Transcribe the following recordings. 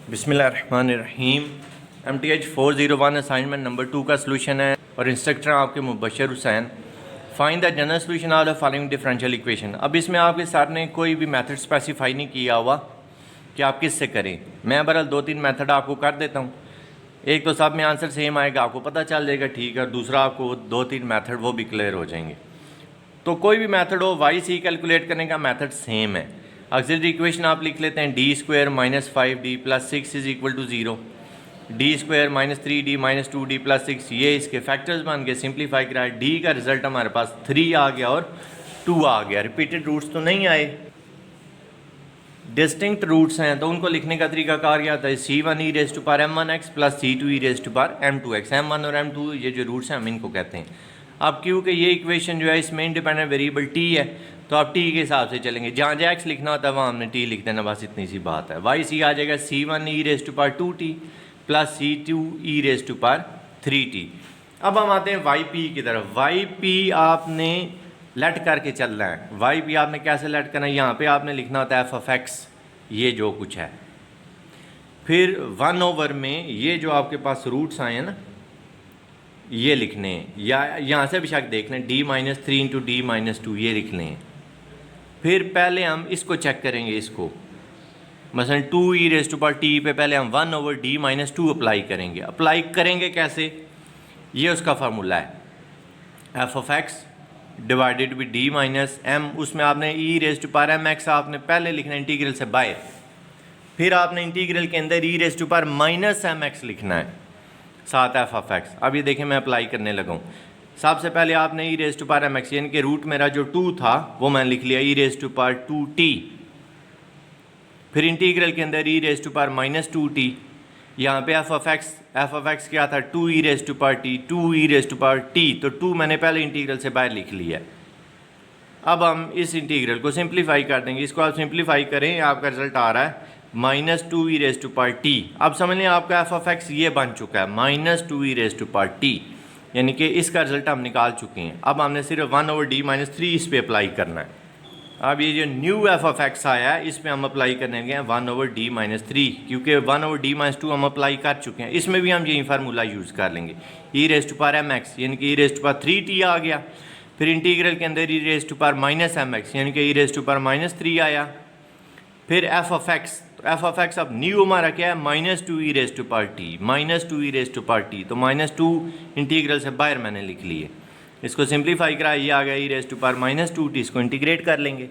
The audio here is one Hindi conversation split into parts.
बिस्मिल्लाहिर्रहमानिर्रहीम। MTH 401 असाइनमेंट नंबर 2 का सलूशन है और इंस्ट्रक्टर आपके Mubashar Hussain. Find the general solution of the following differential equation. अब इसमें आपके सर ने कोई भी मेथड स्पेसिफाई नहीं किया हुआ कि आप किस से करें। मैं बहरहाल 2-3 मेथड आपको कर देता हूँ। एक तो सब में आंसर सेम आएगा, आपको पता चल जाएगा, ठीक है। और दूसरा आपको 2-3 मेथड वो भी क्लियर हो जाएंगे। तो कोई भी मेथड हो, वाई सी कैलकुलेट करने का मेथड सेम है। ऑक्सिलरी इक्वेशन आप लिख लेते हैं D square minus 5d plus 6 is equal to 0, D square minus 3d minus 2d plus 6, ये इसके फैक्टर्स बन गए। सिंप्लीफाई करा, डी का रिजल्ट हमारे पास 3 आ गया और 2 आ गया। रिपीटेड रूट्स तो नहीं आए, डिस्टिंक्ट रूट्स हैं, तो उनको लिखने का तरीका कार क्या आता है, c1 e raise to power m1x plus c2 e raise to power m2x। m1 और m2 ये जो रूट्स हैं हम इनको कहते हैं। अब क्योंकि ये इक्वेशन जो है इसमें इंडिपेंडेंट वेरिएबल t है, तो आप t के हिसाब से चलेंगे। जहाँ जहाँ x लिखना होता है वहाँ हमने t लिख देना, बस इतनी सी बात है। वाई सी आ जाएगा c1 e raise to power 2t plus c2 e raise to power 3t। अब हम आते हैं वाई पी की तरफ। वाई पी आपने लेट करके चलना है। वाई पी आपने कैसे लेट करना है, यहाँ पे आपने लिखना होता है f(x), ये जो कुछ है, फिर 1 में ये जो आपके पास रूट्स आए हैं ना, ये लिखने हैं, या यहाँ से बेशक देख लें d minus 3 into D minus 2, ये लिख लें। फिर पहले हम इसको चेक करेंगे, इसको मसलन 2 e raise to power T पे पहले हम 1/d माइनस 2 अप्लाई करेंगे। अप्लाई करेंगे कैसे, ये उसका फार्मूला है f(x) divided by D minus m, उसमें आपने ई रेज टू पावर mx आपने पहले लिखना है इंटीग्रल से बाहर, फिर आपने इंटीग्रल के अंदर e raise to power minus mx लिखना है साथ f(x). अब ये देखें मैं अप्लाई करने लगा हूँ। सबसे पहले आपने ई रेज टू पावर mx, यानी कि रूट मेरा जो 2 था वो मैंने लिख लिया ई रेज टू पावर 2t, फिर इंटीग्रल के अंदर e raise to power minus 2t, यहाँ पे f(x) क्या था 2 e raise to power t, 2 e raise to power t, तो 2 मैंने पहले इंटीग्रल से बाहर लिख लिया। अब हम इस इंटीग्रल को सिंप्लीफाई कर देंगे। इसको आप सिंप्लीफाई करें, आपका रिजल्ट आ रहा है minus 2 e raise to power t। अब समझ लें आपका f(x) ये बन चुका है minus 2 e raise to power t, यानी कि इसका रिजल्ट हम निकाल चुके हैं। अब हमने सिर्फ 1/d माइनस 3 इस पर अप्लाई करना है। अब ये जो न्यू f(x) आया है, इस पर हम अप्लाई करने गए 1/d माइनस 3, क्योंकि 1/d माइनस 2 हम अप्लाई कर चुके हैं। इसमें भी हम यही फार्मूला यूज़ कर लेंगे, e raise to power mx, यानी कि e raise to power 3t आ गया, फिर इंटीग्रल के अंदर e raise to power minus mx, यानी कि e raise to power minus 3 आया, फिर f(x), तो f(x) अब न्यू हमारा क्या है minus 2 e raise to power t, minus 2 e raise to power t, तो माइनस 2 इंटीग्रल से बाहर मैंने लिख लिए। इसको सिंप्लीफाई करा, ये आ गया e raise to power minus 2t। इसको इंटीग्रेट कर लेंगे,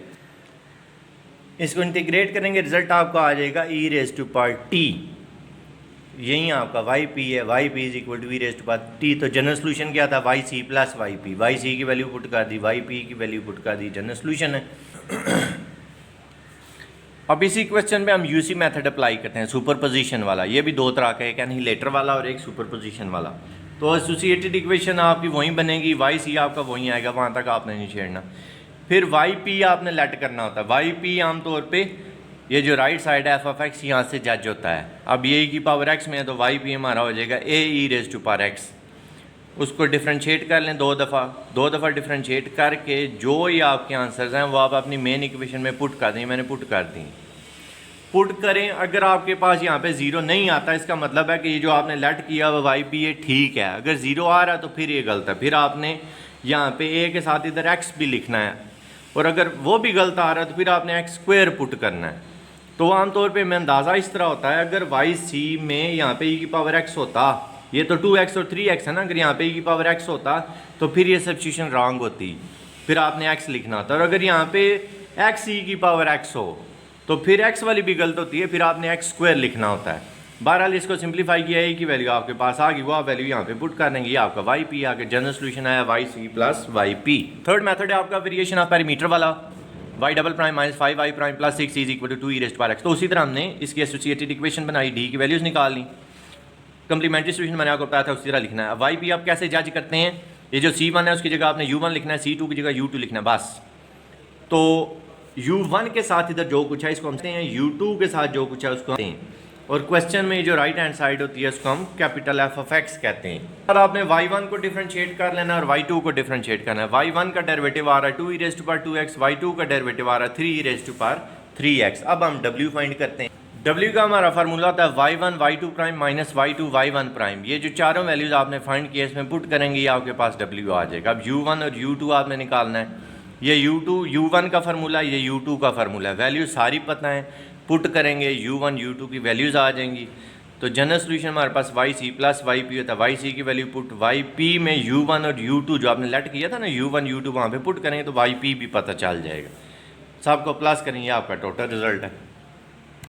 इसको इंटीग्रेट करेंगे, रिजल्ट आपका आ जाएगा e raise to power t। यही आपका वाई पी है, Y P is equal to e raise to power t। तो जनरल सोल्यूशन क्या था, Y C plus Y P. Y C की वैल्यू पुट कर दी, वाई पी की वैल्यू पुट कर दी, जनरल सोल्यूशन है। अब इसी क्वेश्चन पे हम यूसी मेथड अप्लाई करते हैं, सुपरपोजिशन वाला। ये भी 2 तरह का है, एक एनिहिलेटर वाला और एक सुपरपोजिशन वाला। तो एसोसिएटेड इक्वेशन आपकी वहीं बनेगी, वाई सी आपका वहीं आएगा, वहाँ तक आपने नहीं छेड़ना। फिर वाई पी आपने लेट करना होता है। वाई पी आमतौर पे ये जो राइट साइड है f(x) यहाँ से जज होता है। अब ये की पावर x में है, तो वाई पी हमारा हो जाएगा a e raise to power x। उसको डिफ्रेंशिएट कर लें 2 दफ़ा डिफ्रेंशिएट करके जो ये आपके आंसर्स हैं वो आप अपनी मेन इक्वेशन में पुट कर दें। मैंने पुट कर दी, पुट करें। अगर आपके पास यहाँ पे 0 नहीं आता, इसका मतलब है कि ये जो आपने लेट किया वो वाई पी ये ठीक है। अगर 0 आ रहा है तो फिर ये गलत है, फिर आपने यहाँ पे a के साथ इधर x भी लिखना है, और अगर वो भी गलत आ रहा है तो फिर आपने x² पुट करना है। तो आमतौर पे मैं अंदाज़ा इस तरह होता है, अगर वाई सी में यहाँ पे e की पावर x होता, ये तो 2x और 3x है ना, अगर यहाँ पे e की पावर x होता तो फिर ये सब्स्टिट्यूशन रॉन्ग होती, फिर आपने x लिखना होता। और अगर यहाँ पे x e की पावर x हो तो फिर x वाली भी गलत होती है, फिर आपने x² लिखना होता है। बहरहाल इसको सिंप्लीफाई किया, a की वैल्यू आपके पास आ गई, वो आप वैल्यू यहाँ पे पुट कर देंगे। ये आपका वाई पी आ गया, जनरल सोल्यूशन आया Y C plus Y P. Third method है आपका वेरिएशन ऑफ पैरामीटर वाला, y double prime minus 5y prime plus 6 is equal to 2 e raise to power x। तो उसी तरह हमने इसकी एसोसिएटेड इक्वेशन बनाई, d की वैल्यूज निकाल ली, कंप्लीमेंट्री सोल्यूशन मैंने आपको बताया था उसी तरह लिखना है। वाई पी आप कैसे जज करते हैं, ये जो c1 है उसकी जगह आपने u1 लिखना है, c2 की जगह u2 लिखना है बस। तो u1 के साथ इधर जो कुछ है इसको हम कहते हैं, u2 के साथ जो कुछ है उसको कहते हैं, और क्वेश्चन में जो राइट हैंड साइड होती है उसको हम कैपिटल f(x) कहते हैं। और आपने y1 को डिफरेंशिएट कर लेना और y2 को डिफरेंशिएट करना है। y1 का डेरिवेटिव आ रहा है 2 e raise to power 2x, y2 का डेरिवेटिव आ रहा है 3 ई रेज टू पावर 3x। अब हम w फाइंड करते हैं। W का हमारा फार्मूला होता है y1 y2 prime minus y2 y1 prime. ये जो चारों वैल्यूज़ आपने फाइंड किए इसमें पुट करेंगे ये आपके पास W आ जाएगा। अब u1 और u2 आपने निकालना है। ये u1 का फार्मूला, ये u2 का फार्मूला है। वैल्यू सारी पता है, पुट करेंगे u1 u2 की वैल्यूज़ आ जाएंगी। तो जनरल सोल्यूशन हमारे पास yc प्लस yp होता है। yc की वैल्यू पुट yp में u1 और u2 जो आपने लेट किया था ना u1 u2 वहाँ पे पुट करेंगे तो yp भी पता चल जाएगा। सबको प्लस करेंगे, आपका टोटल रिजल्ट है।